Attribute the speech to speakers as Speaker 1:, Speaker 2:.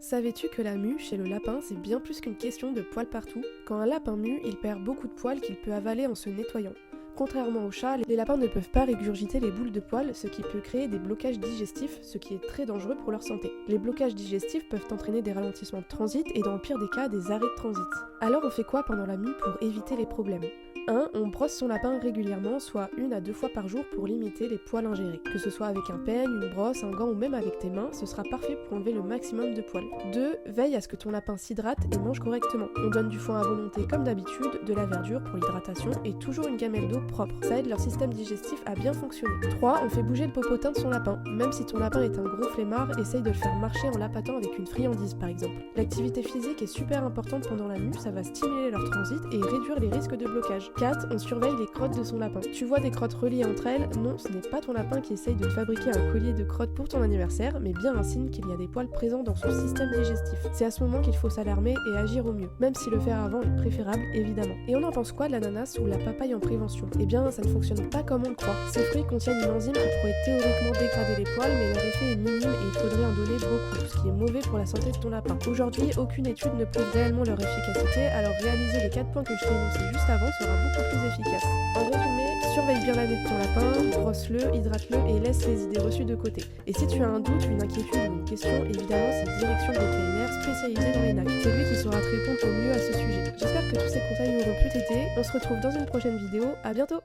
Speaker 1: Savais-tu que la mue chez le lapin, c'est bien plus qu'une question de poils partout? Quand un lapin mue, il perd beaucoup de poils qu'il peut avaler en se nettoyant. Contrairement aux chats, les lapins ne peuvent pas régurgiter les boules de poils, ce qui peut créer des blocages digestifs, ce qui est très dangereux pour leur santé. Les blocages digestifs peuvent entraîner des ralentissements de transit et dans le pire des cas, des arrêts de transit. Alors on fait quoi pendant la mue pour éviter les problèmes? 1. On brosse son lapin régulièrement, soit 1 à 2 fois par jour pour limiter les poils ingérés. Que ce soit avec un peigne, une brosse, un gant ou même avec tes mains, ce sera parfait pour enlever le maximum de poils. 2. Veille à ce que ton lapin s'hydrate et mange correctement. On donne du foin à volonté comme d'habitude, de la verdure pour l'hydratation et toujours une gamelle d'eau propre. Ça aide leur système digestif à bien fonctionner. 3. On fait bouger le popotin de son lapin. Même si ton lapin est un gros flemmard, essaye de le faire marcher en l'appâtant avec une friandise par exemple. L'activité physique est super importante pendant la mue, ça va stimuler leur transit et réduire les risques de blocage. 4. On surveille les crottes de son lapin. Tu vois des crottes reliées entre elles? Non, ce n'est pas ton lapin qui essaye de te fabriquer un collier de crottes pour ton anniversaire, mais bien un signe qu'il y a des poils présents dans son système digestif. C'est à ce moment qu'il faut s'alarmer et agir au mieux, même si le faire avant est préférable, évidemment. Et on en pense quoi de l'ananas ou la papaye en prévention? Eh bien, ça ne fonctionne pas comme on le croit. Ces fruits contiennent une enzyme qui pourrait théoriquement dégrader les poils, mais leur effet est minime et il faudrait en donner beaucoup, ce qui est mauvais pour la santé de ton lapin. Aujourd'hui, aucune étude ne prouve réellement leur efficacité, alors réaliser les 4 points que je t'ai énoncés juste avant sera beaucoup plus efficace. En résumé, surveille bien la vie de ton lapin, brosse-le, hydrate-le et laisse les idées reçues de côté. Et si tu as un doute, une inquiétude ou une question, évidemment c'est direction de vétérinaire spécialisé dans les NAC. C'est lui qui saura te répondre au mieux à ce sujet. J'espère que tous ces conseils auront pu t'aider. On se retrouve dans une prochaine vidéo. À bientôt!